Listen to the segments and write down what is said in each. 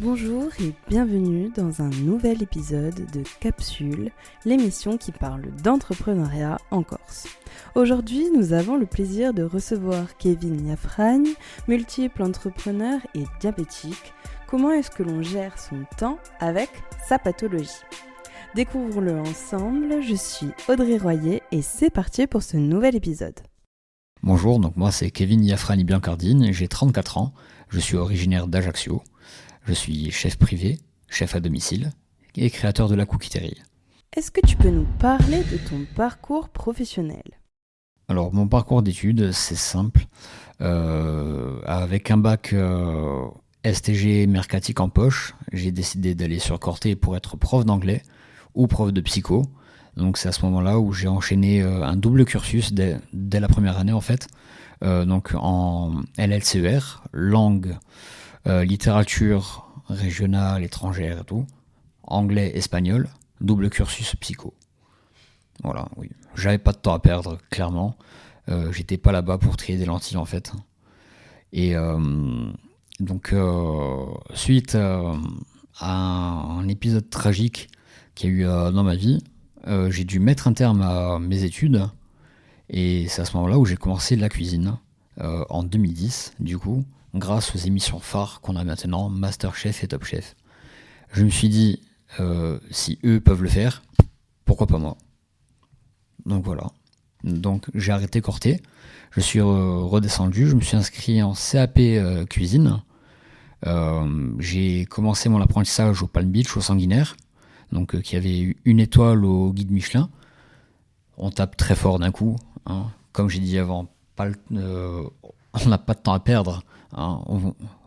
Bonjour et bienvenue dans un nouvel épisode de Capsule, l'émission qui parle d'entrepreneuriat en Corse. Aujourd'hui, nous avons le plaisir de recevoir Kevin Yafragne, multiple entrepreneur et diabétique. Comment est-ce que l'on gère son temps avec sa pathologie ? Découvrons-le ensemble, je suis Audrey Royer et c'est parti pour ce nouvel épisode. Bonjour, donc moi c'est Kevin Yafragne Biancardine, j'ai 34 ans, je suis originaire d'Ajaccio. Je suis chef privé, chef à domicile et créateur de la cookiterie. Est-ce que tu peux nous parler de ton parcours professionnel ? Alors mon parcours d'études c'est simple, avec un bac STG mercatique en poche, j'ai décidé d'aller sur Corté pour être prof d'anglais ou prof de psycho. Donc c'est à ce moment-là où j'ai enchaîné un double cursus dès la première année en fait, donc en LLCER, langue, littérature régionale, étrangère et tout, anglais, espagnol, double cursus psycho. Voilà, oui. J'avais pas de temps à perdre, clairement. J'étais pas là-bas pour trier des lentilles en fait. Et donc, suite à un épisode tragique qu'il y a eu dans ma vie, j'ai dû mettre un terme à mes études. Et c'est à ce moment-là où j'ai commencé la cuisine, en 2010, du coup, grâce aux émissions phares qu'on a maintenant, Masterchef et Top Chef. Je me suis dit, si eux peuvent le faire, pourquoi pas moi ? Donc voilà. Donc j'ai arrêté Corté, je suis redescendu, je me suis inscrit en CAP cuisine. J'ai commencé mon apprentissage au Palm Beach, au Sanguinaire, donc qui avait eu une étoile au guide Michelin. On tape très fort d'un coup, hein. Comme j'ai dit avant, on n'a pas de temps à perdre. Hein,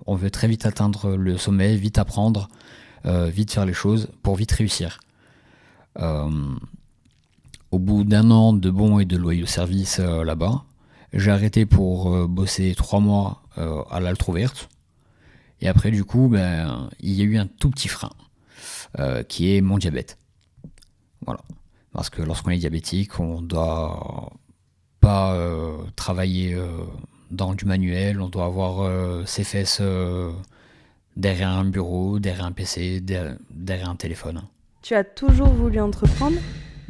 on veut très vite atteindre le sommet, vite apprendre, vite faire les choses pour vite réussir. Au bout d'un an de bons et de loyaux services là-bas, j'ai arrêté pour bosser 3 mois à l'Altroverte. Et après, du coup, il y a eu un tout petit frein, qui est mon diabète. Voilà. Parce que lorsqu'on est diabétique, on doit pas travailler dans du manuel, on doit avoir ses fesses derrière un bureau, derrière un PC, derrière un téléphone. Tu as toujours voulu entreprendre ?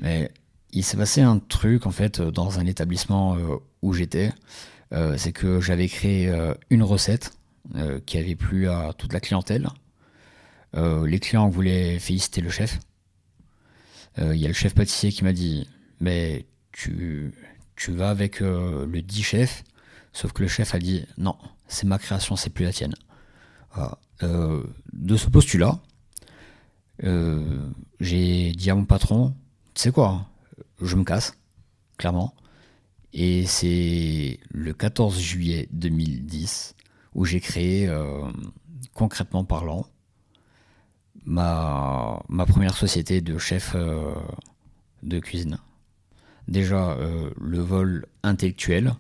Mais il s'est passé un truc en fait dans un établissement où j'étais, c'est que j'avais créé une recette qui avait plu à toute la clientèle. Les clients voulaient féliciter le chef. Il y a le chef pâtissier qui m'a dit « mais tu vas avec le dit chef ». Sauf que le chef a dit « non, c'est ma création, c'est plus la tienne ». Voilà. De ce postulat, j'ai dit à mon patron « tu sais quoi, je me casse, clairement ». Et c'est le 14 juillet 2010 où j'ai créé, concrètement parlant, ma première société de chef de cuisine. Déjà, le vol intellectuel,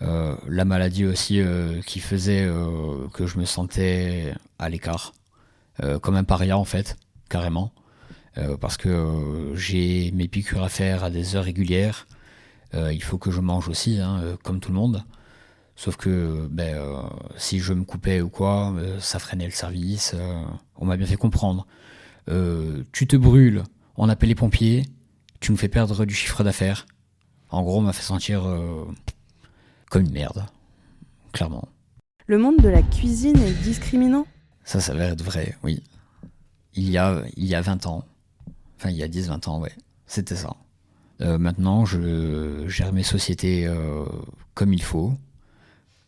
la maladie aussi qui faisait que je me sentais à l'écart, comme un paria en fait, carrément, parce que j'ai mes piqûres à faire à des heures régulières, il faut que je mange aussi, hein, comme tout le monde, sauf que si je me coupais ou quoi, ça freinait le service, on m'a bien fait comprendre. Tu te brûles, on appelle les pompiers, tu nous fais perdre du chiffre d'affaires. En gros, on m'a fait sentir comme une merde, clairement. Le monde de la cuisine est discriminant ? Ça s'avère être vrai, oui. Il y a 20 ans, enfin il y a 10-20 ans, ouais, c'était ça. Maintenant, je gère mes sociétés comme il faut,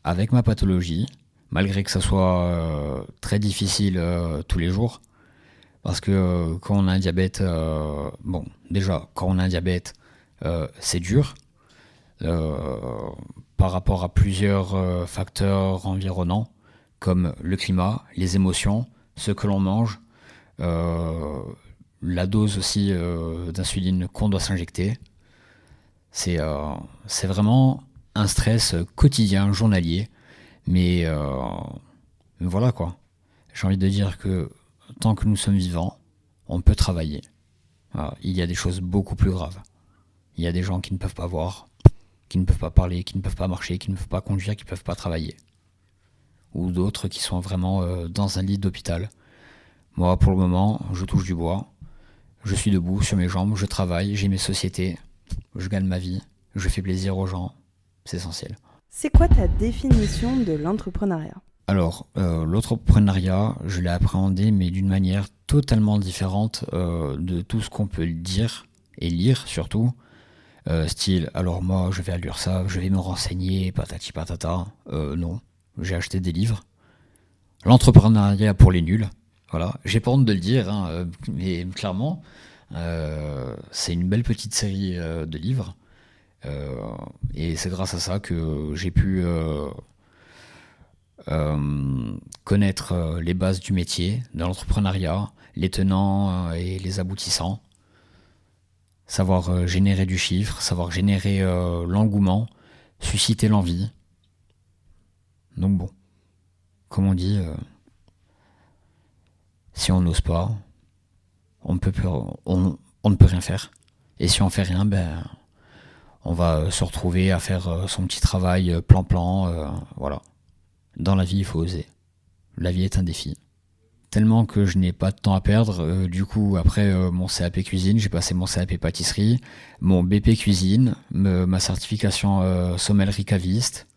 avec ma pathologie, malgré que ça soit très difficile tous les jours. Parce que quand on a un diabète, déjà, quand on a un diabète, c'est dur. Par rapport à plusieurs facteurs environnants, comme le climat, les émotions, ce que l'on mange, la dose aussi d'insuline qu'on doit s'injecter. C'est vraiment un stress quotidien, journalier, mais voilà quoi. J'ai envie de dire que tant que nous sommes vivants, on peut travailler. Voilà. Il y a des choses beaucoup plus graves. Il y a des gens qui ne peuvent pas voir, qui ne peuvent pas parler, qui ne peuvent pas marcher, qui ne peuvent pas conduire, qui ne peuvent pas travailler. Ou d'autres qui sont vraiment dans un lit d'hôpital, Moi, pour le moment, je touche du bois. Je suis debout sur mes jambes, je travaille, j'ai mes sociétés, je gagne ma vie, je fais plaisir aux gens. C'est essentiel. C'est quoi ta définition de l'entrepreneuriat ? Alors, l'entrepreneuriat, je l'ai appréhendé, mais d'une manière totalement différente de tout ce qu'on peut dire et lire surtout. Style, alors moi, je vais à l'URSSAF, je vais me renseigner, patati patata. Non, j'ai acheté des livres. L'entrepreneuriat pour les nuls, voilà. J'ai pas honte de le dire, hein, mais clairement, c'est une belle petite série de livres. Et c'est grâce à ça que j'ai pu connaître les bases du métier, de l'entrepreneuriat, les tenants et les aboutissants, savoir générer du chiffre, savoir générer l'engouement, susciter l'envie. Donc bon, comme on dit, si on n'ose pas, on ne peut rien faire. Et si on fait rien, on va se retrouver à faire son petit travail plan-plan, voilà. Dans la vie, il faut oser. La vie est un défi. Tellement que je n'ai pas de temps à perdre, du coup, après mon CAP cuisine, j'ai passé mon CAP pâtisserie, mon BP cuisine, ma certification sommellerie caviste.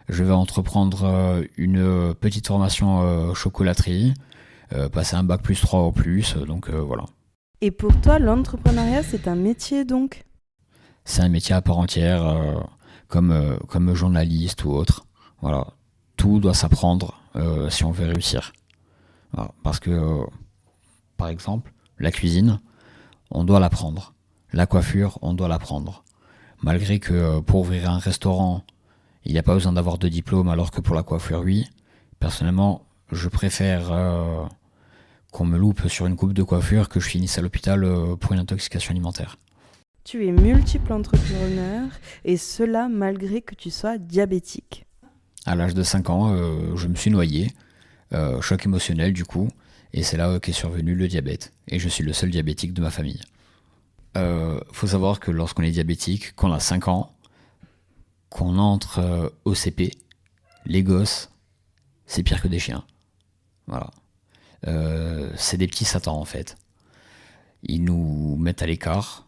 Je vais entreprendre une petite formation chocolaterie, passer un bac plus 3 au plus, donc voilà. Et pour toi, l'entrepreneuriat, c'est un métier donc ? C'est un métier à part entière, comme journaliste ou autre. Voilà. Tout doit s'apprendre si on veut réussir. Voilà. Parce que, par exemple, la cuisine, on doit l'apprendre. La coiffure, on doit l'apprendre. Malgré que pour ouvrir un restaurant, il n'y a pas besoin d'avoir de diplôme, alors que pour la coiffure, oui. Personnellement, je préfère qu'on me loupe sur une coupe de coiffure que je finisse à l'hôpital pour une intoxication alimentaire. Tu es multiple entrepreneur, et cela malgré que tu sois diabétique. À l'âge de 5 ans, je me suis noyé, choc émotionnel du coup, et c'est là qu'est survenu le diabète. Et je suis le seul diabétique de ma famille. Faut savoir que lorsqu'on est diabétique, qu'on a 5 ans, qu'on entre au CP, les gosses, c'est pire que des chiens. Voilà. C'est des petits satans en fait. Ils nous mettent à l'écart,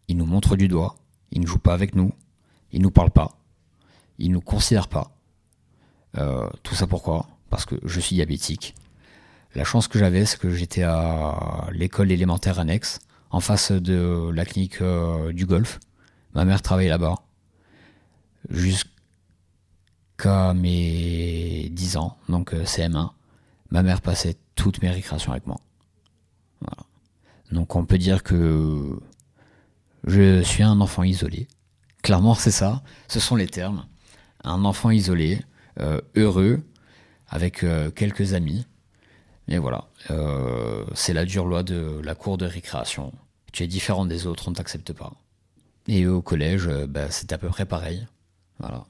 ils nous montrent du doigt, ils ne jouent pas avec nous, ils nous parlent pas, ils nous considèrent pas. Tout ça pourquoi ? Parce que je suis diabétique. La chance que j'avais, c'est que j'étais à l'école élémentaire annexe, en face de la clinique du Golfe. Ma mère travaillait là-bas. Jusqu'à mes 10 ans, donc CM1, ma mère passait toutes mes récréations avec moi. Voilà. Donc on peut dire que je suis un enfant isolé. Clairement, c'est ça. Ce sont les termes. Un enfant isolé, heureux, avec quelques amis. Et voilà. C'est la dure loi de la cour de récréation. Tu es différent des autres, on ne t'accepte pas. Et au collège, c'était à peu près pareil. Voilà.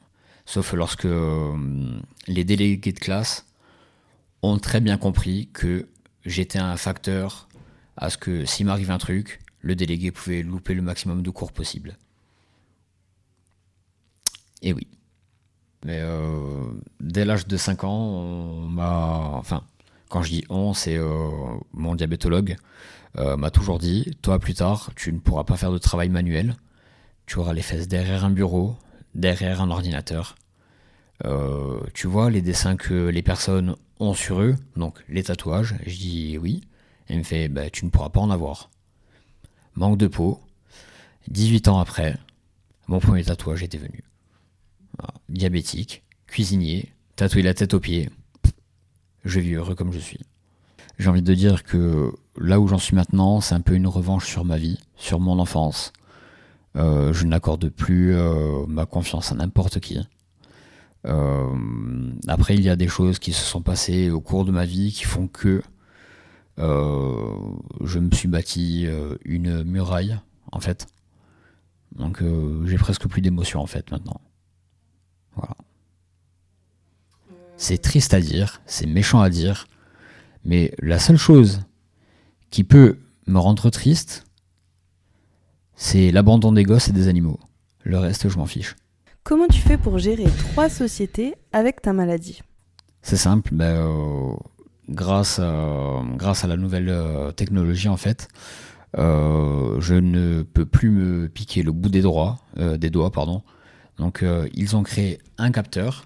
Sauf lorsque les délégués de classe ont très bien compris que j'étais un facteur à ce que s'il m'arrive un truc, le délégué pouvait louper le maximum de cours possible. Et oui. Mais dès l'âge de 5 ans, on m'a... Enfin, quand je dis on, c'est mon diabétologue m'a toujours dit, toi plus tard, tu ne pourras pas faire de travail manuel. Tu auras les fesses derrière un bureau, derrière un ordinateur. Tu vois les dessins que les personnes ont sur eux, donc les tatouages. Je dis oui. Et il me fait, tu ne pourras pas en avoir. Manque de peau. 18 ans après, mon premier tatouage était venu. Voilà. Diabétique, cuisinier, tatoué la tête aux pieds. Je vis heureux comme je suis. J'ai envie de dire que là où j'en suis maintenant, c'est un peu une revanche sur ma vie, sur mon enfance. Je n'accorde plus ma confiance à n'importe qui. Après, il y a des choses qui se sont passées au cours de ma vie qui font que je me suis bâti une muraille, en fait. Donc j'ai presque plus d'émotion, en fait, maintenant. Voilà. C'est triste à dire, c'est méchant à dire, mais la seule chose qui peut me rendre triste, c'est l'abandon des gosses et des animaux. Le reste, je m'en fiche. Comment tu fais pour gérer 3 sociétés avec ta maladie ? C'est simple, grâce à la nouvelle technologie, en fait, je ne peux plus me piquer le bout des doigts, pardon. Donc, ils ont créé un capteur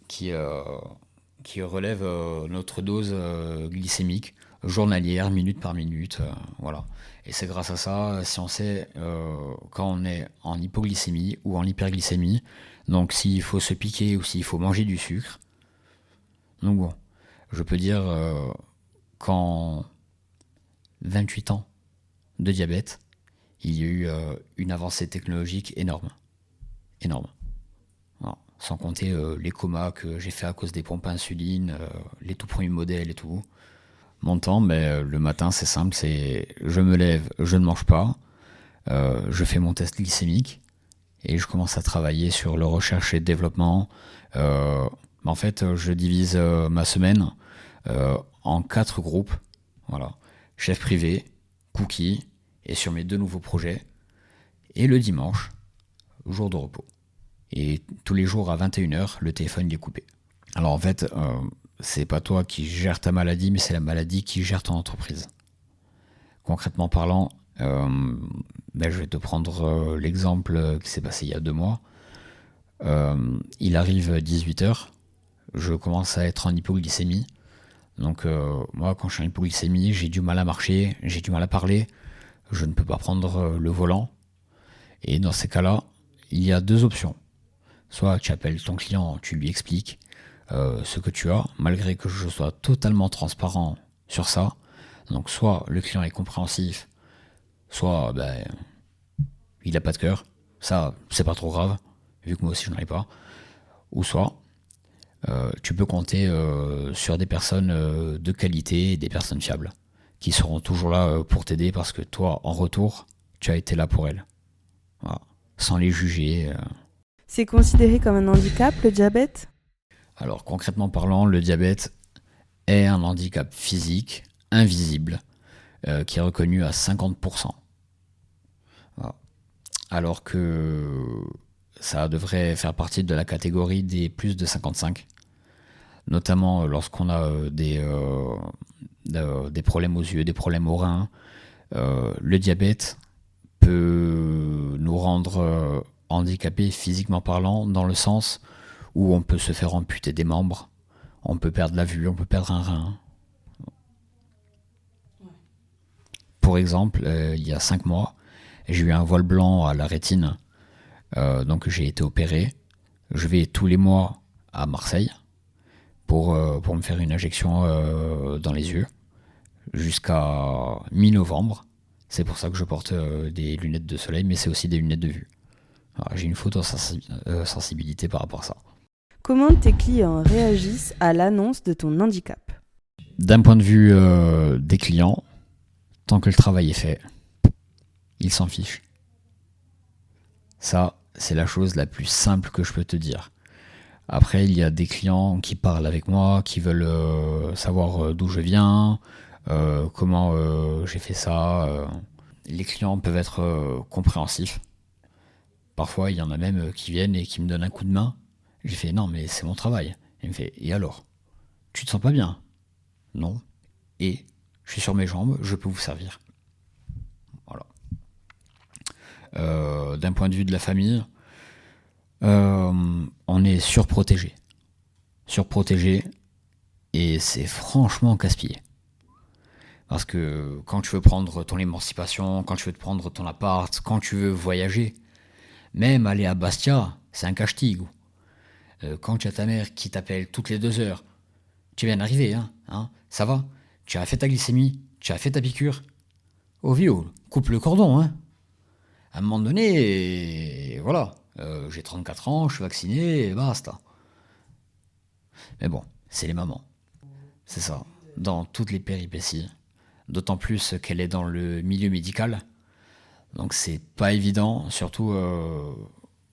qui, qui relève notre dose glycémique journalière, minute par minute, voilà. Et c'est grâce à ça, si on sait quand on est en hypoglycémie ou en hyperglycémie, donc s'il faut se piquer ou s'il faut manger du sucre. Donc bon, je peux dire qu'en 28 ans de diabète, il y a eu une avancée technologique énorme. Énorme. Voilà. Sans compter les comas que j'ai fait à cause des pompes à insuline, les tout premiers modèles et tout. Mon temps, le matin, c'est simple, c'est je me lève, je ne mange pas, je fais mon test glycémique et je commence à travailler sur le recherche et développement. En fait, je divise ma semaine en 4 groupes. Voilà. Chef privé, cookie et sur mes 2 nouveaux projets. Et le dimanche, jour de repos. Et tous les jours à 21h, le téléphone il est coupé. Alors en fait, c'est pas toi qui gères ta maladie, mais c'est la maladie qui gère ton entreprise. Concrètement parlant, je vais te prendre l'exemple qui s'est passé il y a 2 mois. Il arrive 18h, je commence à être en hypoglycémie. Donc moi, quand je suis en hypoglycémie, j'ai du mal à marcher, j'ai du mal à parler, je ne peux pas prendre le volant. Et dans ces cas-là, il y a 2 options. Soit tu appelles ton client, tu lui expliques ce que tu as, malgré que je sois totalement transparent sur ça. Donc soit le client est compréhensif, soit il n'a pas de cœur. Ça, c'est pas trop grave, vu que moi aussi je n'en ai pas. Ou soit tu peux compter sur des personnes de qualité et des personnes fiables qui seront toujours là pour t'aider parce que toi, en retour, tu as été là pour elles. Voilà. Sans les juger. C'est considéré comme un handicap, le diabète ? Alors concrètement parlant, le diabète est un handicap physique invisible qui est reconnu à 50%. Voilà. Alors que ça devrait faire partie de la catégorie des plus de 55, notamment lorsqu'on a des problèmes aux yeux, des problèmes aux reins. Le diabète peut nous rendre handicapés physiquement parlant, dans le sens où on peut se faire amputer des membres, on peut perdre la vue, on peut perdre un rein. Pour exemple, il y a 5 mois, j'ai eu un voile blanc à la rétine, donc j'ai été opéré. Je vais tous les mois à Marseille pour me faire une injection dans les yeux jusqu'à mi-novembre. C'est pour ça que je porte des lunettes de soleil, mais c'est aussi des lunettes de vue. Alors, j'ai une photosensibilité par rapport à ça. Comment tes clients réagissent à l'annonce de ton handicap ? D'un point de vue des clients, tant que le travail est fait, ils s'en fichent. Ça, c'est la chose la plus simple que je peux te dire. Après, il y a des clients qui parlent avec moi, qui veulent savoir d'où je viens, comment j'ai fait ça. Les clients peuvent être compréhensifs. Parfois, il y en a même qui viennent et qui me donnent un coup de main. J'ai fait, non, mais c'est mon travail. Il me fait, et alors ? Tu te sens pas bien ? Non. Et je suis sur mes jambes, je peux vous servir. Voilà. D'un point de vue de la famille, on est surprotégé. Surprotégé, et c'est franchement casse-pied. Parce que quand tu veux prendre ton émancipation, quand tu veux te prendre ton appart, quand tu veux voyager, même aller à Bastia, c'est un cache-tigre. Quand tu as ta mère qui t'appelle toutes les 2 heures, tu viens d'arriver, hein, ça va ? Tu as fait ta glycémie, tu as fait ta piqûre. Oh vieux, coupe le cordon, hein. À un moment donné, voilà, j'ai 34 ans, je suis vacciné, et basta. Mais bon, c'est les mamans. C'est ça, dans toutes les péripéties. D'autant plus qu'elle est dans le milieu médical. Donc c'est pas évident, surtout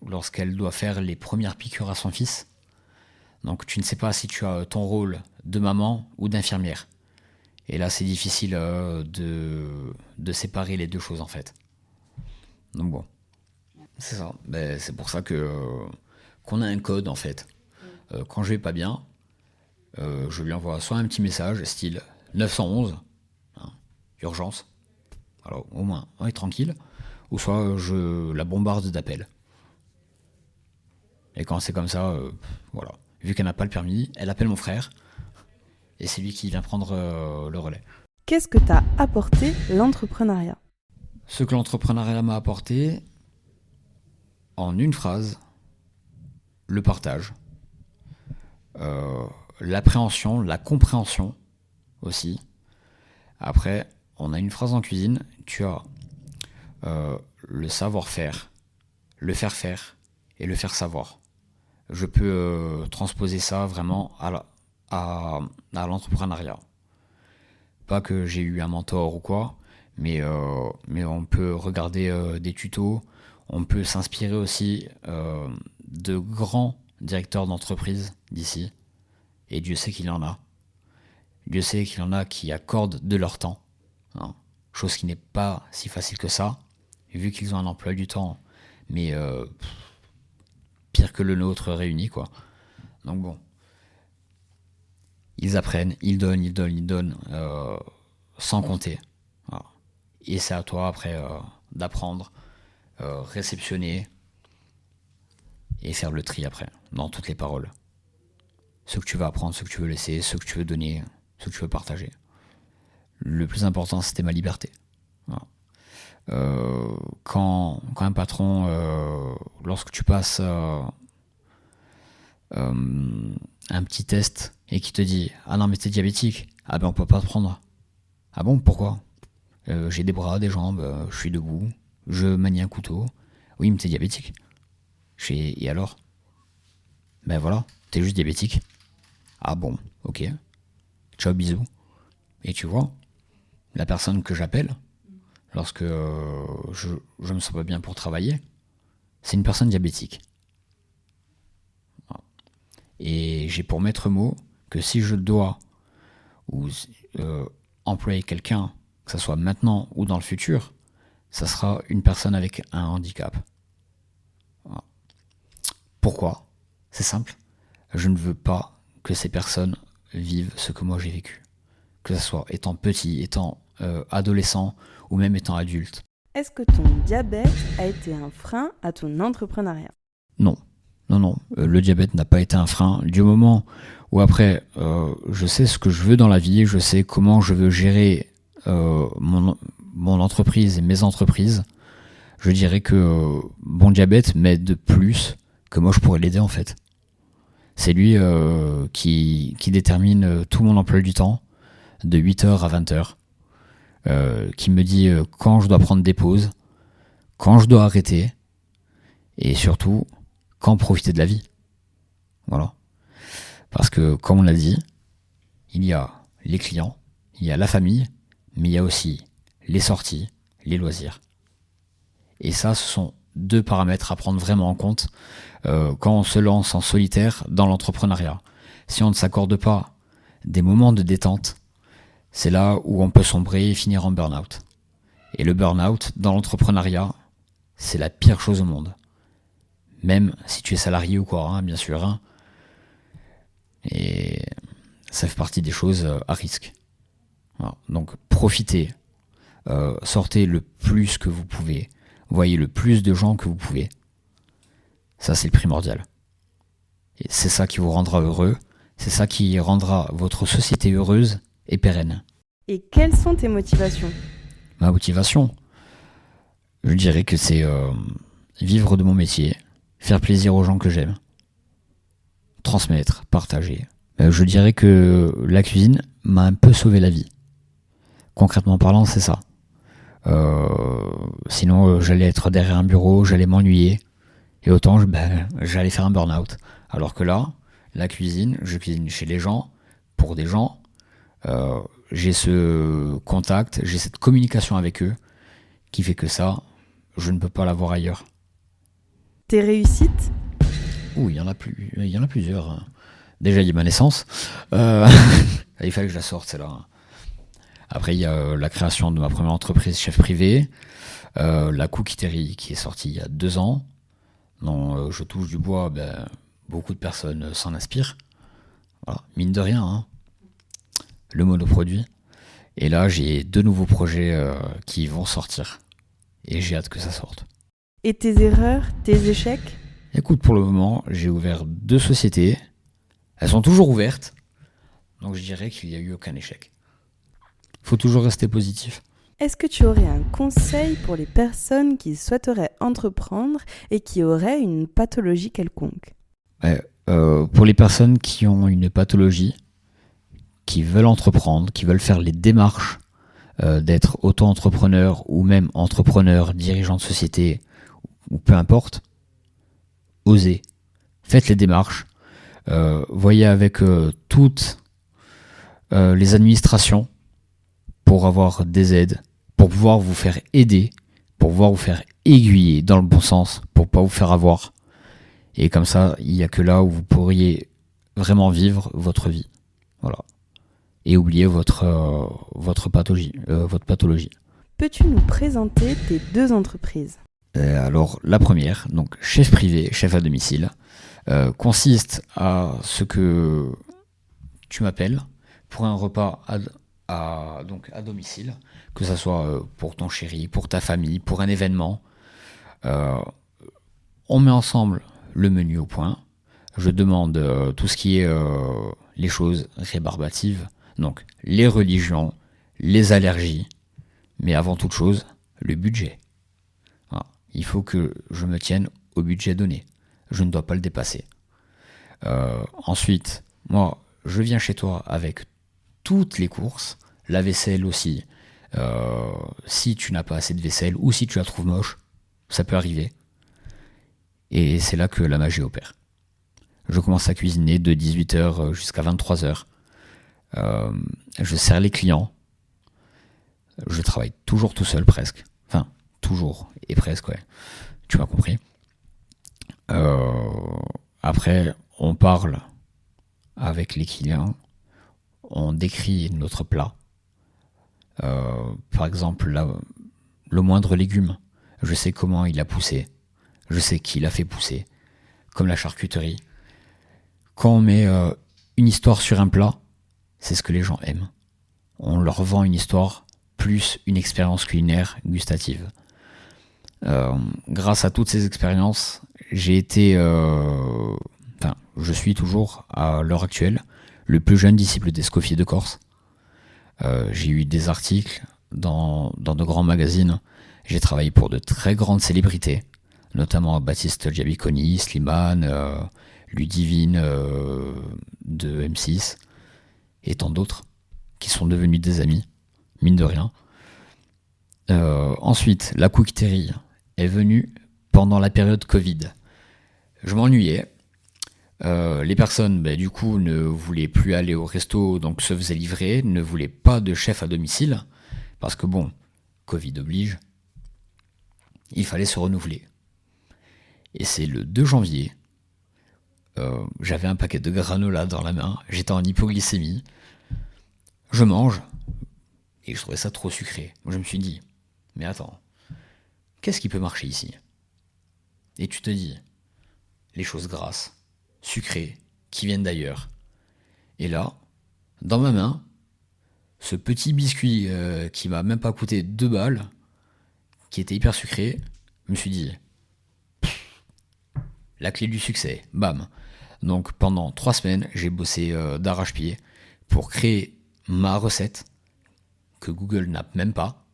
lorsqu'elle doit faire les premières piqûres à son fils. Donc tu ne sais pas si tu as ton rôle de maman ou d'infirmière. Et là c'est difficile de séparer les 2 choses en fait. Donc bon, c'est ça. C'est pour ça qu'on a un code en fait. Quand je vais pas bien, je lui envoie soit un petit message, style 911, hein, urgence, alors au moins on est tranquille, ou soit je la bombarde d'appels. Et quand c'est comme ça, voilà. Vu qu'elle n'a pas le permis, elle appelle mon frère, et c'est lui qui vient prendre le relais. Qu'est-ce que t'a apporté l'entrepreneuriat ? Ce que l'entrepreneuriat m'a apporté, en une phrase, le partage, l'appréhension, la compréhension aussi. Après, on a une phrase en cuisine, tu as le savoir-faire, le faire-faire et le faire savoir. Je peux transposer ça vraiment à l'entrepreneuriat. Pas que j'ai eu un mentor ou quoi, mais on peut regarder des tutos, on peut s'inspirer aussi de grands directeurs d'entreprise d'ici, et Dieu sait qu'il y en a. Dieu sait qu'il y en a qui accordent de leur temps, hein, chose qui n'est pas si facile que ça, vu qu'ils ont un emploi du temps, mais pire que le nôtre réuni, quoi. Donc bon, ils apprennent, ils donnent, sans compter. Voilà. Et c'est à toi après d'apprendre, réceptionner et faire le tri après, dans toutes les paroles. Ce que tu veux apprendre, ce que tu veux laisser, ce que tu veux donner, ce que tu veux partager. Le plus important, c'était ma liberté. Voilà. Quand un patron, lorsque tu passes un petit test et qui te dit « Ah non mais t'es diabétique, ah ben on peut pas te prendre. » Ah bon, pourquoi ? J'ai des bras, des jambes, je suis debout, je manie un couteau. Oui mais t'es diabétique. Et alors ? Ben voilà, t'es juste diabétique. Ah bon, ok. Ciao, bisous. Et tu vois, la personne que j'appelle, lorsque je me sens pas bien pour travailler, c'est une personne diabétique. Et j'ai pour maître mot que si je dois employer quelqu'un, que ce soit maintenant ou dans le futur, ça sera une personne avec un handicap. Voilà. Pourquoi ? C'est simple. Je ne veux pas que ces personnes vivent ce que moi j'ai vécu. Que ce soit étant petit, étant adolescent ou même étant adulte. Est-ce que ton diabète a été un frein à ton entrepreneuriat ? Non. Le diabète n'a pas été un frein. Du moment où après, je sais ce que je veux dans la vie, je sais comment je veux gérer mon entreprise et mes entreprises, je dirais que mon diabète m'aide de plus que moi je pourrais l'aider en fait. C'est lui qui détermine tout mon emploi du temps, de 8h à 20h, qui me dit quand je dois prendre des pauses, quand je dois arrêter, et surtout, quand profiter de la vie. Voilà. Parce que, comme on l'a dit, il y a les clients, il y a la famille, mais il y a aussi les sorties, les loisirs. Et ça, ce sont 2 paramètres à prendre vraiment en compte quand on se lance en solitaire dans l'entrepreneuriat. Si on ne s'accorde pas des moments de détente, c'est là où on peut sombrer et finir en burn-out. Et le burn-out, dans l'entrepreneuriat, c'est la pire chose au monde. Même si tu es salarié ou quoi, hein, bien sûr. Hein. Et ça fait partie des choses à risque. Voilà. Donc profitez, sortez le plus que vous pouvez, voyez le plus de gens que vous pouvez. Ça, c'est le primordial. Et c'est ça qui vous rendra heureux, c'est ça qui rendra votre société heureuse et pérenne. Et quelles sont tes motivations ? Ma motivation, je dirais que c'est vivre de mon métier, faire plaisir aux gens que j'aime, transmettre, partager. Je dirais que la cuisine m'a un peu sauvé la vie. Concrètement parlant, c'est ça. Sinon, j'allais être derrière un bureau, j'allais m'ennuyer. Et autant, j'allais faire un burn-out. Alors que là, la cuisine, je cuisine chez les gens, pour des gens. J'ai ce contact, j'ai cette communication avec eux, qui fait que ça, je ne peux pas l'avoir ailleurs. Tes réussites ? Il y en a plusieurs. Déjà, il y a ma naissance. Il fallait que je la sorte, celle-là. Après, il y a la création de ma première entreprise chef privé, la Cookiterie qui est sortie il y a 2 ans. dont je touche du bois, beaucoup de personnes s'en inspirent. Voilà, mine de rien, hein, le monoproduit. Et là, j'ai 2 nouveaux projets qui vont sortir. Et j'ai hâte que ça sorte. Et tes erreurs, tes échecs? Écoute, pour le moment, j'ai ouvert 2 sociétés. Elles sont toujours ouvertes. Donc je dirais qu'il n'y a eu aucun échec. Faut toujours rester positif. Est-ce que tu aurais un conseil pour les personnes qui souhaiteraient entreprendre et qui auraient une pathologie quelconque? Pour les personnes qui ont une pathologie, qui veulent entreprendre, qui veulent faire les démarches d'être auto-entrepreneur ou même entrepreneur, dirigeant de société, ou peu importe, osez. Faites les démarches. Voyez avec toutes les administrations pour avoir des aides, pour pouvoir vous faire aider, pour pouvoir vous faire aiguiller dans le bon sens, pour pas vous faire avoir. Et comme ça, il n'y a que là où vous pourriez vraiment vivre votre vie. Voilà. Et oublier votre pathologie. Peux-tu nous présenter tes 2 entreprises? Alors, la première, donc chef privé, chef à domicile, consiste à ce que tu m'appelles pour un repas à domicile, que ce soit pour ton chéri, pour ta famille, pour un événement. On met ensemble le menu au point. Je demande tout ce qui est les choses rébarbatives, donc les religions, les allergies, mais avant toute chose, le budget. Voilà. Il faut que je me tienne au budget donné. Je ne dois pas le dépasser. Ensuite, moi, je viens chez toi avec toutes les courses, la vaisselle aussi. Si tu n'as pas assez de vaisselle ou si tu la trouves moche, ça peut arriver. Et c'est là que la magie opère. Je commence à cuisiner de 18h jusqu'à 23h. Je sers les clients. Je travaille toujours tout seul presque. Enfin, toujours et presque, ouais. Tu m'as compris. Après, on parle avec les clients. On décrit notre plat. Par exemple, le moindre légume. Je sais comment il a poussé. Je sais qui l'a fait pousser. Comme la charcuterie. Quand on met une histoire sur un plat, c'est ce que les gens aiment. On leur vend une histoire plus une expérience culinaire gustative. Grâce à toutes ces expériences, j'ai été, je suis toujours à l'heure actuelle le plus jeune disciple d'Escoffier de Corse. J'ai eu des articles dans de grands magazines. J'ai travaillé pour de très grandes célébrités, notamment Baptiste Giabiconi, Slimane, Ludivine de M6 et tant d'autres qui sont devenus des amis, mine de rien. Ensuite, la cookterie est venue pendant la période Covid. Je m'ennuyais. Les personnes, du coup, ne voulaient plus aller au resto, donc se faisaient livrer, ne voulaient pas de chef à domicile, parce que bon, Covid oblige, il fallait se renouveler. Et c'est le 2 janvier, j'avais un paquet de granola dans la main, j'étais en hypoglycémie, je mange, et je trouvais ça trop sucré. Je me suis dit, mais attends, qu'est-ce qui peut marcher ici? Et tu te dis, les choses grasses, sucrées, qui viennent d'ailleurs. Et là, dans ma main, ce petit biscuit qui m'a même pas coûté 2 balles, qui était hyper sucré, je me suis dit, la clé du succès, bam. Donc pendant 3 semaines, j'ai bossé d'arrache-pied pour créer ma recette, que Google n'a même pas,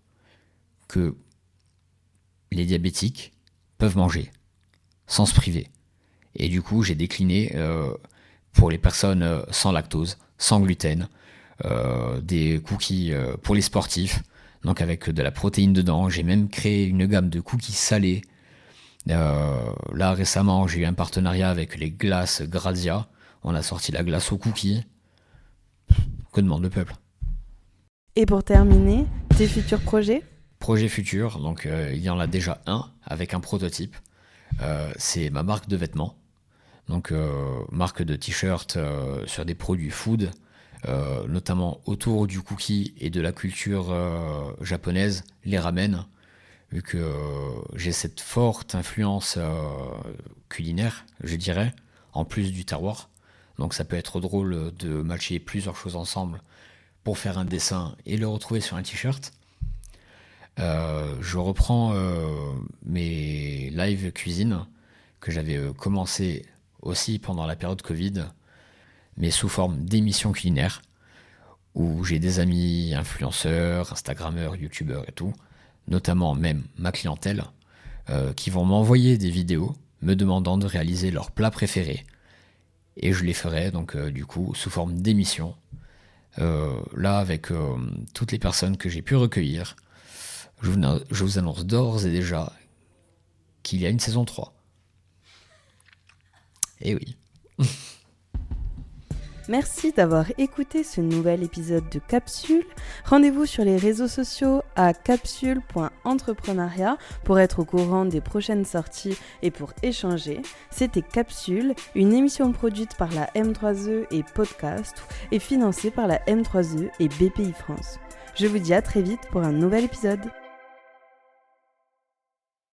que les diabétiques peuvent manger, sans se priver. Et du coup, j'ai décliné pour les personnes sans lactose, sans gluten, des cookies pour les sportifs, donc avec de la protéine dedans. J'ai même créé une gamme de cookies salés. Là, récemment, j'ai eu un partenariat avec les glaces Grazia. On a sorti la glace aux cookies. Que demande le peuple? Et pour terminer, tes futurs projets? Projet futur, donc il y en a déjà un avec un prototype. C'est ma marque de vêtements. Donc marque de t-shirt sur des produits food, notamment autour du cookie et de la culture japonaise, les ramen, vu que j'ai cette forte influence culinaire, je dirais, en plus du terroir. Donc ça peut être drôle de matcher plusieurs choses ensemble pour faire un dessin et le retrouver sur un t-shirt. Je reprends mes live cuisine que j'avais commencé aussi pendant la période Covid, mais sous forme d'émissions culinaires, où j'ai des amis influenceurs, instagrammeurs, youtubeurs et tout, notamment même ma clientèle, qui vont m'envoyer des vidéos me demandant de réaliser leurs plats préférés. Et je les ferai donc du coup sous forme d'émissions. Là, avec toutes les personnes que j'ai pu recueillir, je vous annonce d'ores et déjà qu'il y a une saison 3. Eh oui. Merci d'avoir écouté ce nouvel épisode de Capsule. Rendez-vous sur les réseaux sociaux à capsule.entrepreneuriat pour être au courant des prochaines sorties et pour échanger. C'était Capsule, une émission produite par la M3E et Podcast et financée par la M3E et BPI France. Je vous dis à très vite pour un nouvel épisode.